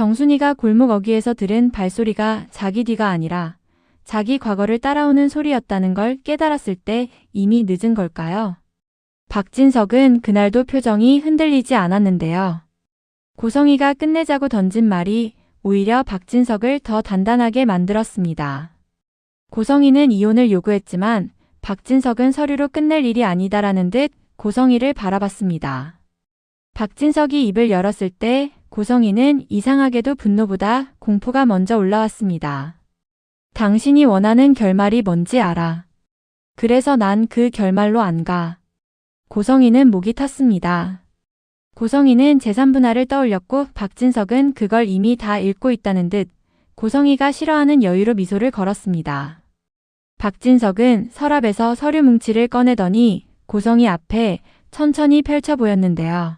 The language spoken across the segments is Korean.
정순이가 골목 어귀에서 들은 발소리가 자기 뒤가 아니라 자기 과거를 따라오는 소리였다는 걸 깨달았을 때 이미 늦은 걸까요? 박진석은 그날도 표정이 흔들리지 않았는데요. 고성이가 끝내자고 던진 말이 오히려 박진석을 더 단단하게 만들었습니다. 고성이는 이혼을 요구했지만 박진석은 서류로 끝낼 일이 아니다라는 듯 고성이를 바라봤습니다. 박진석이 입을 열었을 때 고성이는 이상하게도 분노보다 공포가 먼저 올라왔습니다. 당신이 원하는 결말이 뭔지 알아. 그래서 난 그 결말로 안 가. 고성이는 목이 탔습니다. 고성이는 재산 분할을 떠올렸고 박진석은 그걸 이미 다 읽고 있다는 듯 고성이가 싫어하는 여유로 미소를 걸었습니다. 박진석은 서랍에서 서류 뭉치를 꺼내더니 고성이 앞에 천천히 펼쳐 보였는데요.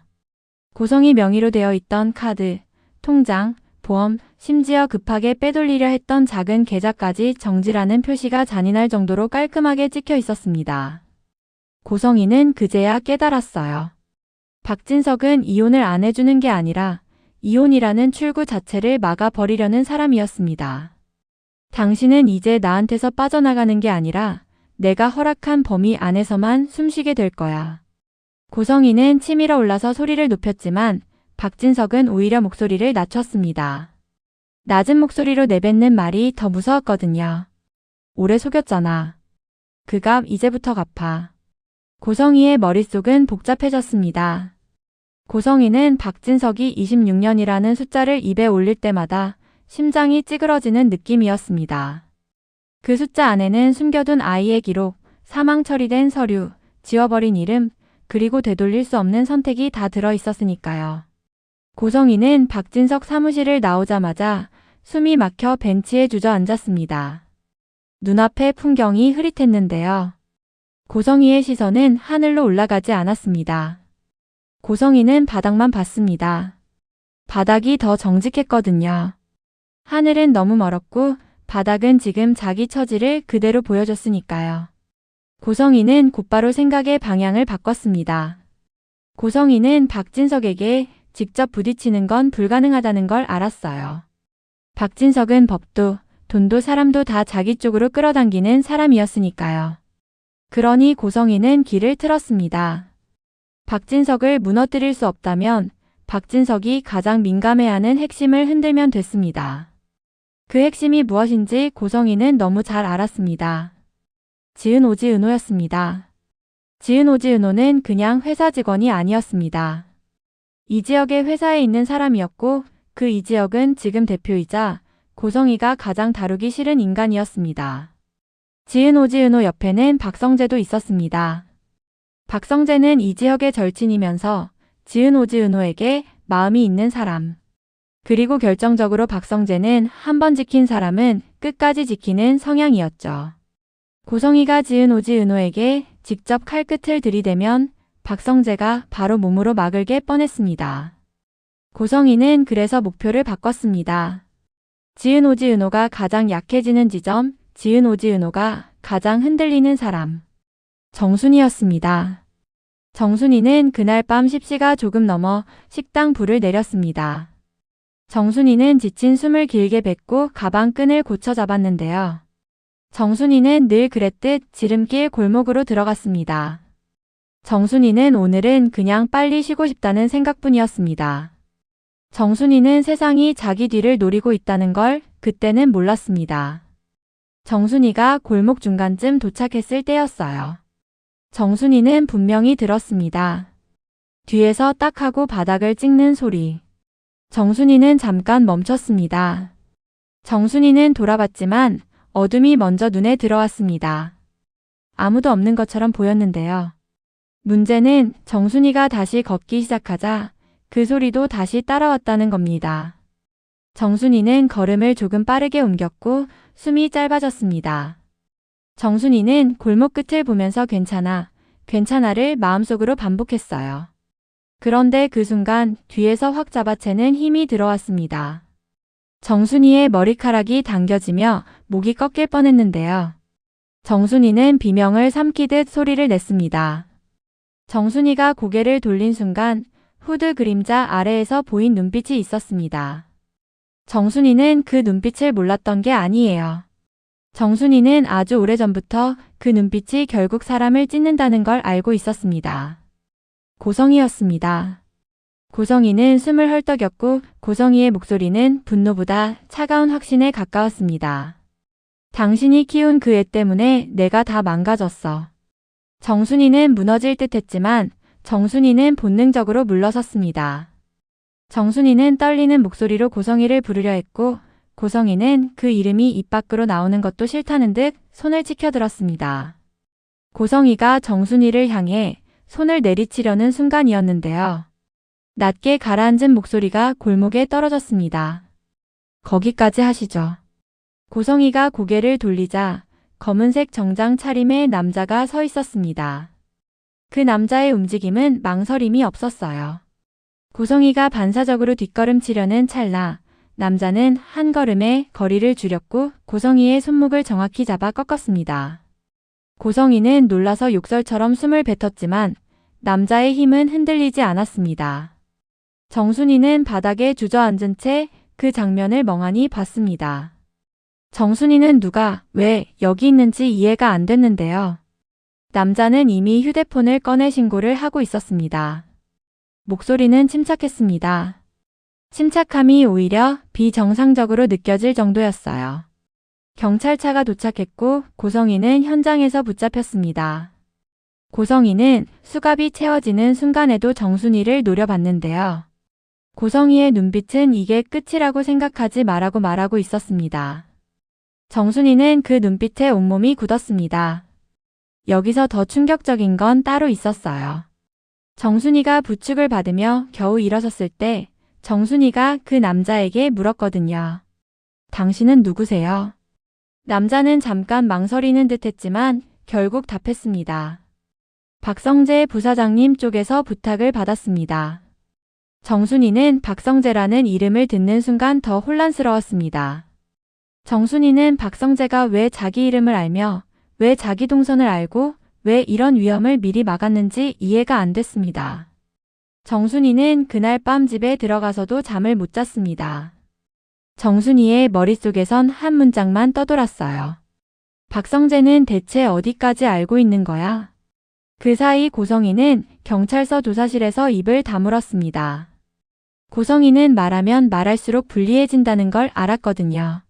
고성이 명의로 되어 있던 카드, 통장, 보험, 심지어 급하게 빼돌리려 했던 작은 계좌까지 정지라는 표시가 잔인할 정도로 깔끔하게 찍혀 있었습니다. 고성이는 그제야 깨달았어요. 박진석은 이혼을 안 해주는 게 아니라 이혼이라는 출구 자체를 막아버리려는 사람이었습니다. 당신은 이제 나한테서 빠져나가는 게 아니라 내가 허락한 범위 안에서만 숨쉬게 될 거야. 고성이는 치밀어 올라서 소리를 높였지만 박진석은 오히려 목소리를 낮췄습니다. 낮은 목소리로 내뱉는 말이 더 무서웠거든요. 오래 속였잖아. 그 값 이제부터 갚아. 고성이의 머릿속은 복잡해졌습니다. 고성이는 박진석이 26년이라는 숫자를 입에 올릴 때마다 심장이 찌그러지는 느낌이었습니다. 그 숫자 안에는 숨겨둔 아이의 기록, 사망 처리된 서류, 지워버린 이름, 그리고 되돌릴 수 없는 선택이 다 들어있었으니까요. 고성이는 박진석 사무실을 나오자마자 숨이 막혀 벤치에 주저앉았습니다. 눈앞의 풍경이 흐릿했는데요. 고성이의 시선은 하늘로 올라가지 않았습니다. 고성이는 바닥만 봤습니다. 바닥이 더 정직했거든요. 하늘은 너무 멀었고 바닥은 지금 자기 처지를 그대로 보여줬으니까요. 고성이는 곧바로 생각의 방향을 바꿨습니다. 고성이는 박진석에게 직접 부딪히는 건 불가능하다는 걸 알았어요. 박진석은 법도, 돈도 사람도 다 자기 쪽으로 끌어당기는 사람이었으니까요. 그러니 고성이는 길을 틀었습니다. 박진석을 무너뜨릴 수 없다면 박진석이 가장 민감해하는 핵심을 흔들면 됐습니다. 그 핵심이 무엇인지 고성이는 너무 잘 알았습니다. 지은오지 은호였습니다. 지은오지 은호는 그냥 회사 직원이 아니었습니다. 이 지역의 회사에 있는 사람이었고 그 이 지역은 지금 대표이자 고성이가 가장 다루기 싫은 인간이었습니다. 지은오지 은호 옆에는 박성재도 있었습니다. 박성재는 이 지역의 절친이면서 지은오지 은호에게 마음이 있는 사람. 그리고 결정적으로 박성재는 한 번 지킨 사람은 끝까지 지키는 성향이었죠. 고성이가 지은오지 은호에게 직접 칼끝을 들이대면 박성재가 바로 몸으로 막을 게 뻔했습니다. 고성이는 그래서 목표를 바꿨습니다. 지은오지 은호가 가장 약해지는 지점, 지은오지 은호가 가장 흔들리는 사람. 정순이였습니다. 정순이는 그날 밤 10시가 조금 넘어 식당 불을 내렸습니다. 정순이는 지친 숨을 길게 뱉고 가방 끈을 고쳐 잡았는데요. 정순이는 늘 그랬듯 지름길 골목으로 들어갔습니다. 정순이는 오늘은 그냥 빨리 쉬고 싶다는 생각뿐이었습니다. 정순이는 세상이 자기 뒤를 노리고 있다는 걸 그때는 몰랐습니다. 정순이가 골목 중간쯤 도착했을 때였어요. 정순이는 분명히 들었습니다. 뒤에서 딱 하고 바닥을 찍는 소리. 정순이는 잠깐 멈췄습니다. 정순이는 돌아봤지만 어둠이 먼저 눈에 들어왔습니다. 아무도 없는 것처럼 보였는데요. 문제는 정순이가 다시 걷기 시작하자 그 소리도 다시 따라왔다는 겁니다. 정순이는 걸음을 조금 빠르게 옮겼고 숨이 짧아졌습니다. 정순이는 골목 끝을 보면서 괜찮아, 괜찮아를 마음속으로 반복했어요. 그런데 그 순간 뒤에서 확 잡아채는 힘이 들어왔습니다. 정순이의 머리카락이 당겨지며 목이 꺾일 뻔했는데요. 정순이는 비명을 삼키듯 소리를 냈습니다. 정순이가 고개를 돌린 순간 후드 그림자 아래에서 보인 눈빛이 있었습니다. 정순이는 그 눈빛을 몰랐던 게 아니에요. 정순이는 아주 오래전부터 그 눈빛이 결국 사람을 찢는다는 걸 알고 있었습니다. 고성이었습니다. 고성이는 숨을 헐떡였고 고성이의 목소리는 분노보다 차가운 확신에 가까웠습니다. 당신이 키운 그 애 때문에 내가 다 망가졌어. 정순이는 무너질 듯 했지만 정순이는 본능적으로 물러섰습니다. 정순이는 떨리는 목소리로 고성이를 부르려 했고 고성이는 그 이름이 입 밖으로 나오는 것도 싫다는 듯 손을 치켜들었습니다. 고성이가 정순이를 향해 손을 내리치려는 순간이었는데요. 낮게 가라앉은 목소리가 골목에 떨어졌습니다. 거기까지 하시죠. 고성이가 고개를 돌리자 검은색 정장 차림의 남자가 서 있었습니다. 그 남자의 움직임은 망설임이 없었어요. 고성이가 반사적으로 뒷걸음치려는 찰나 남자는 한 걸음에 거리를 줄였고 고성이의 손목을 정확히 잡아 꺾었습니다. 고성이는 놀라서 욕설처럼 숨을 뱉었지만 남자의 힘은 흔들리지 않았습니다. 정순이는 바닥에 주저앉은 채 그 장면을 멍하니 봤습니다. 정순이는 누가 왜 여기 있는지 이해가 안 됐는데요. 남자는 이미 휴대폰을 꺼내 신고를 하고 있었습니다. 목소리는 침착했습니다. 침착함이 오히려 비정상적으로 느껴질 정도였어요. 경찰차가 도착했고 고성이는 현장에서 붙잡혔습니다. 고성이는 수갑이 채워지는 순간에도 정순이를 노려봤는데요. 고성이의 눈빛은 이게 끝이라고 생각하지 말라고 있었습니다. 정순이는 그 눈빛에 온몸이 굳었습니다. 여기서 더 충격적인 건 따로 있었어요. 정순이가 부축을 받으며 겨우 일어섰을 때 정순이가 그 남자에게 물었거든요. 당신은 누구세요? 남자는 잠깐 망설이는 듯 했지만 결국 답했습니다. 박성재 부사장님 쪽에서 부탁을 받았습니다. 정순이는 박성재라는 이름을 듣는 순간 더 혼란스러웠습니다. 정순이는 박성재가 왜 자기 이름을 알며 왜 자기 동선을 알고 왜 이런 위험을 미리 막았는지 이해가 안 됐습니다. 정순이는 그날 밤 집에 들어가서도 잠을 못 잤습니다. 정순이의 머릿속에선 한 문장만 떠돌았어요. 박성재는 대체 어디까지 알고 있는 거야? 그 사이 고성이는 경찰서 조사실에서 입을 다물었습니다. 고성이는 말하면 말할수록 불리해진다는 걸 알았거든요.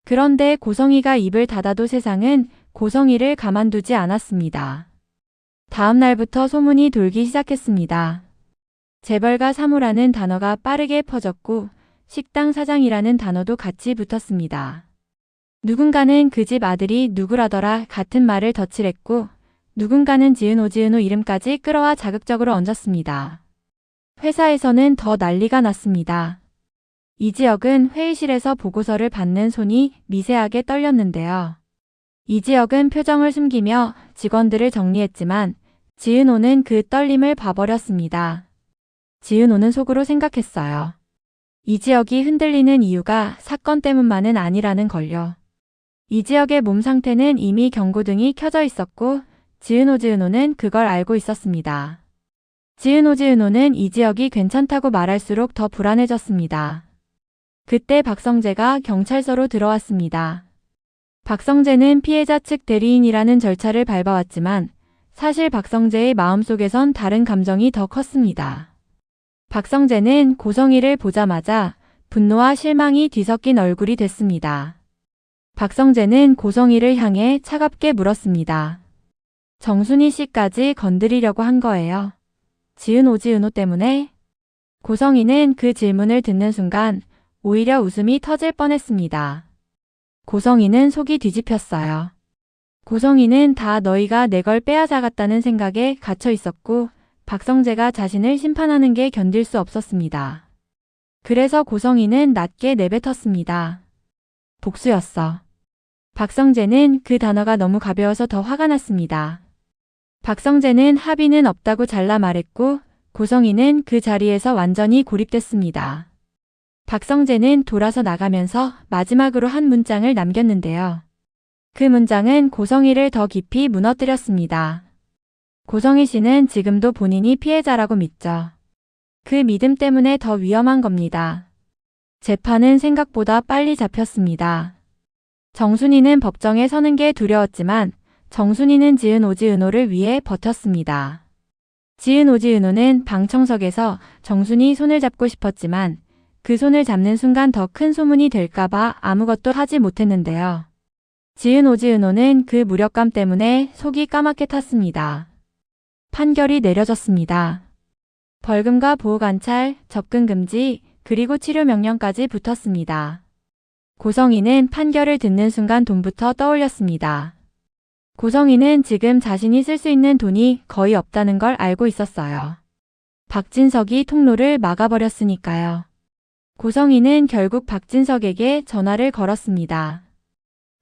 그런데 고성이가 입을 닫아도 세상은 고성이를 가만두지 않았습니다. 다음 날부터 소문이 돌기 시작했습니다. 재벌가 사모라는 단어가 빠르게 퍼졌고 식당 사장이라는 단어도 같이 붙었습니다. 누군가는 그 집 아들이 누구라더라 같은 말을 덧칠했고 누군가는 지은호 이름까지 끌어와 자극적으로 얹었습니다. 회사에서는 더 난리가 났습니다. 이지혁은 회의실에서 보고서를 받는 손이 미세하게 떨렸는데요. 이지혁은 표정을 숨기며 직원들을 정리했지만 지은호는 그 떨림을 봐버렸습니다. 지은호는 속으로 생각했어요. 이지혁이 흔들리는 이유가 사건 때문만은 아니라는 걸요. 이지혁의 몸 상태는 이미 경고등이 켜져 있었고 지은호는 그걸 알고 있었습니다. 지은호는 이지혁이 괜찮다고 말할수록 더 불안해졌습니다. 그때 박성재가 경찰서로 들어왔습니다. 박성재는 피해자 측 대리인이라는 절차를 밟아왔지만 사실 박성재의 마음속에선 다른 감정이 더 컸습니다. 박성재는 고성이를 보자마자 분노와 실망이 뒤섞인 얼굴이 됐습니다. 박성재는 고성이를 향해 차갑게 물었습니다. 정순이 씨까지 건드리려고 한 거예요. 지은호 때문에? 고성이는 그 질문을 듣는 순간 오히려 웃음이 터질 뻔했습니다. 고성이는 속이 뒤집혔어요. 고성이는 다 너희가 내 걸 빼앗아갔다는 생각에 갇혀 있었고 박성재가 자신을 심판하는 게 견딜 수 없었습니다. 그래서 고성이는 낮게 내뱉었습니다. 복수였어. 박성재는 그 단어가 너무 가벼워서 더 화가 났습니다. 박성재는 합의는 없다고 잘라 말했고 고성이는 그 자리에서 완전히 고립됐습니다. 박성재는 돌아서 나가면서 마지막으로 한 문장을 남겼는데요. 그 문장은 고성이를 더 깊이 무너뜨렸습니다. 고성희 씨는 지금도 본인이 피해자라고 믿죠. 그 믿음 때문에 더 위험한 겁니다. 재판은 생각보다 빨리 잡혔습니다. 정순이는 법정에 서는 게 두려웠지만 정순이는 지은오지 은호를 위해 버텼습니다. 지은오지 은호는 방청석에서 정순이 손을 잡고 싶었지만 그 손을 잡는 순간 더 큰 소문이 될까봐 아무것도 하지 못했는데요. 지은오지 은호는 그 무력감 때문에 속이 까맣게 탔습니다. 판결이 내려졌습니다. 벌금과 보호관찰, 접근 금지, 그리고 치료 명령까지 붙었습니다. 고성희는 판결을 듣는 순간 돈부터 떠올렸습니다. 고성희는 지금 자신이 쓸 수 있는 돈이 거의 없다는 걸 알고 있었어요. 박진석이 통로를 막아버렸으니까요. 고성희는 결국 박진석에게 전화를 걸었습니다.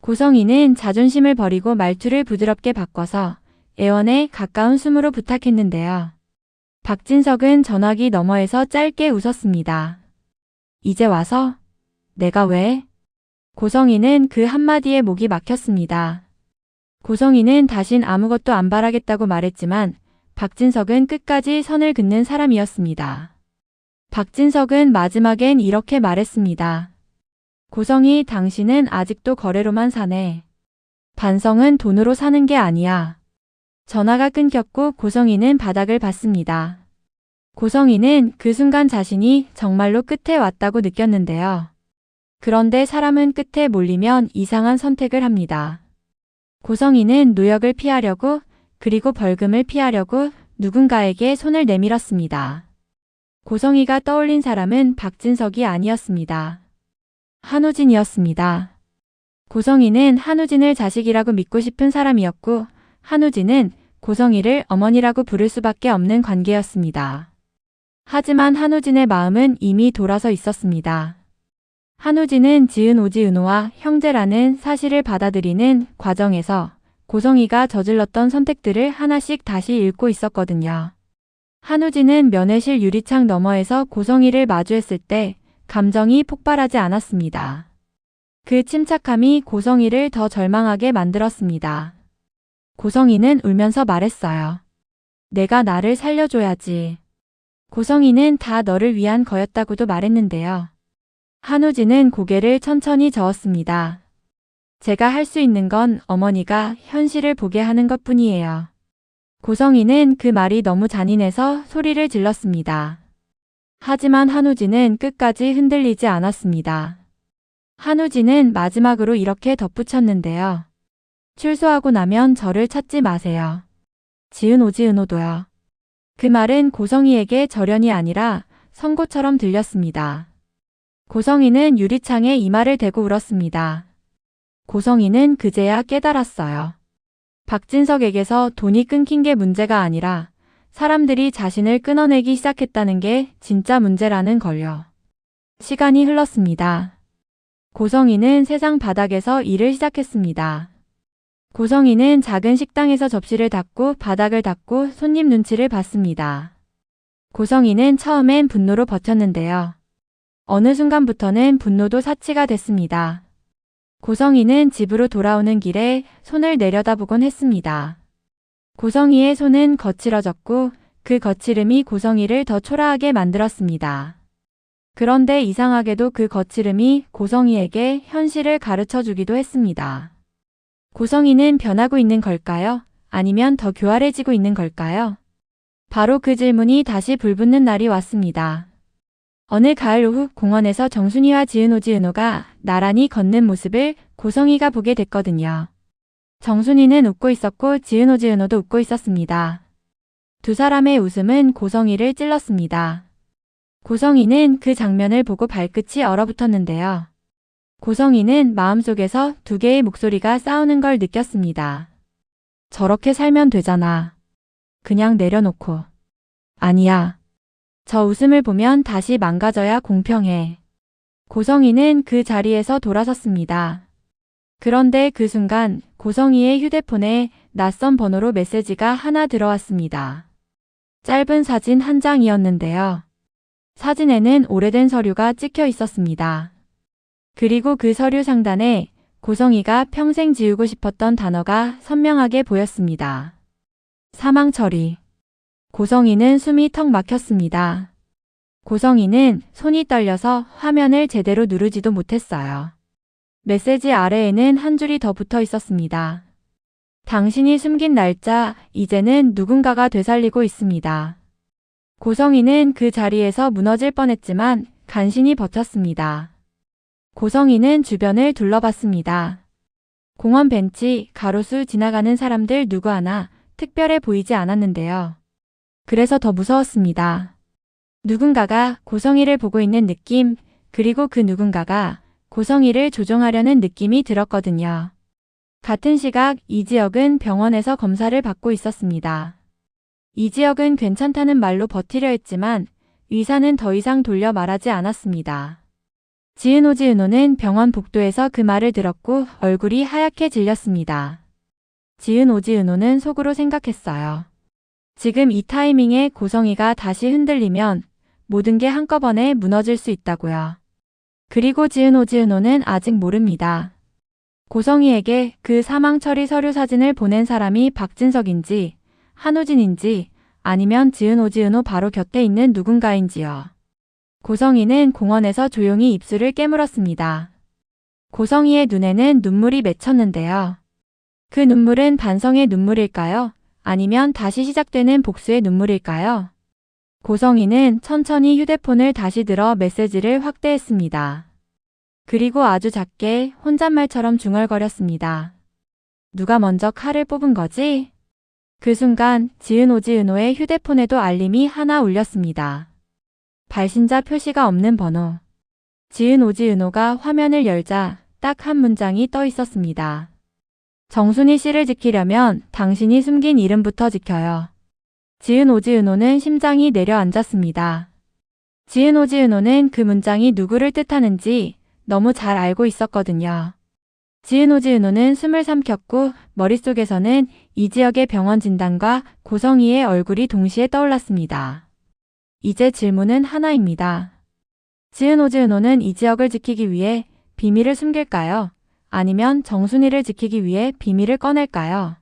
고성희는 자존심을 버리고 말투를 부드럽게 바꿔서 애원에 가까운 숨으로 부탁했는데요. 박진석은 전화기 너머에서 짧게 웃었습니다. 이제 와서? 내가 왜? 고성희는 그 한마디에 목이 막혔습니다. 고성희는 다신 아무것도 안 바라겠다고 말했지만 박진석은 끝까지 선을 긋는 사람이었습니다. 박진석은 마지막엔 이렇게 말했습니다. 고성희, 당신은 아직도 거래로만 사네. 반성은 돈으로 사는 게 아니야. 전화가 끊겼고 고성희는 바닥을 봤습니다. 고성희는 그 순간 자신이 정말로 끝에 왔다고 느꼈는데요. 그런데 사람은 끝에 몰리면 이상한 선택을 합니다. 고성희는 노역을 피하려고 그리고 벌금을 피하려고 누군가에게 손을 내밀었습니다. 고성희가 떠올린 사람은 박진석이 아니었습니다. 한우진이었습니다. 고성희는 한우진을 자식이라고 믿고 싶은 사람이었고 한우진은 고성희를 어머니라고 부를 수밖에 없는 관계였습니다. 하지만 한우진의 마음은 이미 돌아서 있었습니다. 한우진은 지은오지 은호와 형제라는 사실을 받아들이는 과정에서 고성희가 저질렀던 선택들을 하나씩 다시 읽고 있었거든요. 한우진은 면회실 유리창 너머에서 고성희를 마주했을 때 감정이 폭발하지 않았습니다. 그 침착함이 고성희를 더 절망하게 만들었습니다. 고성희는 울면서 말했어요. 내가 나를 살려줘야지. 고성희는 다 너를 위한 거였다고도 말했는데요. 한우진은 고개를 천천히 저었습니다. 제가 할 수 있는 건 어머니가 현실을 보게 하는 것뿐이에요. 고성희는 그 말이 너무 잔인해서 소리를 질렀습니다. 하지만 한우진은 끝까지 흔들리지 않았습니다. 한우진은 마지막으로 이렇게 덧붙였는데요. 출소하고 나면 저를 찾지 마세요. 지은오지 은호도요. 그 말은 고성희에게 절연이 아니라 선고처럼 들렸습니다. 고성희는 유리창에 이마를 대고 울었습니다. 고성희는 그제야 깨달았어요. 박진석에게서 돈이 끊긴 게 문제가 아니라 사람들이 자신을 끊어내기 시작했다는 게 진짜 문제라는 걸요. 시간이 흘렀습니다. 고성희는 세상 바닥에서 일을 시작했습니다. 고성희는 작은 식당에서 접시를 닦고 바닥을 닦고 손님 눈치를 봤습니다. 고성희는 처음엔 분노로 버텼는데요. 어느 순간부터는 분노도 사치가 됐습니다. 고성희는 집으로 돌아오는 길에 손을 내려다보곤 했습니다. 고성희의 손은 거칠어졌고 그 거칠음이 고성희를 더 초라하게 만들었습니다. 그런데 이상하게도 그 거칠음이 고성희에게 현실을 가르쳐 주기도 했습니다. 고성희는 변하고 있는 걸까요? 아니면 더 교활해지고 있는 걸까요? 바로 그 질문이 다시 불붙는 날이 왔습니다. 어느 가을 오후 공원에서 정순이와 지은오지 은호가 나란히 걷는 모습을 고성희가 보게 됐거든요. 정순이는 웃고 있었고 지은오지 은호도 웃고 있었습니다. 두 사람의 웃음은 고성희를 찔렀습니다. 고성희는 그 장면을 보고 발끝이 얼어붙었는데요. 고성희는 마음속에서 두 개의 목소리가 싸우는 걸 느꼈습니다. 저렇게 살면 되잖아. 그냥 내려놓고. 아니야. 저 웃음을 보면 다시 망가져야 공평해. 고성희는 그 자리에서 돌아섰습니다. 그런데 그 순간 고성희의 휴대폰에 낯선 번호로 메시지가 하나 들어왔습니다. 짧은 사진 한 장이었는데요. 사진에는 오래된 서류가 찍혀 있었습니다. 그리고 그 서류 상단에 고성희가 평생 지우고 싶었던 단어가 선명하게 보였습니다. 사망 처리. 고성희는 숨이 턱 막혔습니다. 고성희는 손이 떨려서 화면을 제대로 누르지도 못했어요. 메시지 아래에는 한 줄이 더 붙어 있었습니다. 당신이 숨긴 날짜, 이제는 누군가가 되살리고 있습니다. 고성희는 그 자리에서 무너질 뻔했지만 간신히 버텼습니다. 고성희는 주변을 둘러봤습니다. 공원 벤치, 가로수 지나가는 사람들 누구 하나 특별해 보이지 않았는데요. 그래서 더 무서웠습니다. 누군가가 고성희를 보고 있는 느낌, 그리고 그 누군가가 고성희를 조종하려는 느낌이 들었거든요. 같은 시각 이지혁은 병원에서 검사를 받고 있었습니다. 이지혁은 괜찮다는 말로 버티려 했지만 의사는 더 이상 돌려 말하지 않았습니다. 지은호는 병원 복도에서 그 말을 들었고 얼굴이 하얗게 질렸습니다. 지은호는 속으로 생각했어요. 지금 이 타이밍에 고성희가 다시 흔들리면 모든 게 한꺼번에 무너질 수 있다고요. 그리고 지은호는 아직 모릅니다. 고성희에게 그 사망 처리 서류 사진을 보낸 사람이 박진석인지 한우진인지 아니면 지은호 바로 곁에 있는 누군가인지요. 고성희는 공원에서 조용히 입술을 깨물었습니다. 고성희의 눈에는 눈물이 맺혔는데요. 그 눈물은 반성의 눈물일까요? 아니면 다시 시작되는 복수의 눈물일까요? 고성희는 천천히 휴대폰을 다시 들어 메시지를 확대했습니다. 그리고 아주 작게 혼잣말처럼 중얼거렸습니다. 누가 먼저 칼을 뽑은 거지? 그 순간 지은호의 휴대폰에도 알림이 하나 울렸습니다. 발신자 표시가 없는 번호. 지은호가 화면을 열자 딱 한 문장이 떠 있었습니다. 정순희 씨를 지키려면 당신이 숨긴 이름부터 지켜요. 지은호는 심장이 내려앉았습니다. 지은호는 그 문장이 누구를 뜻하는지 너무 잘 알고 있었거든요. 지은호는 숨을 삼켰고 머릿속에서는 이지혁의 병원 진단과 고성희의 얼굴이 동시에 떠올랐습니다. 이제 질문은 하나입니다. 지은호는 이지혁을 지키기 위해 비밀을 숨길까요? 아니면 정순희를 지키기 위해 비밀을 꺼낼까요?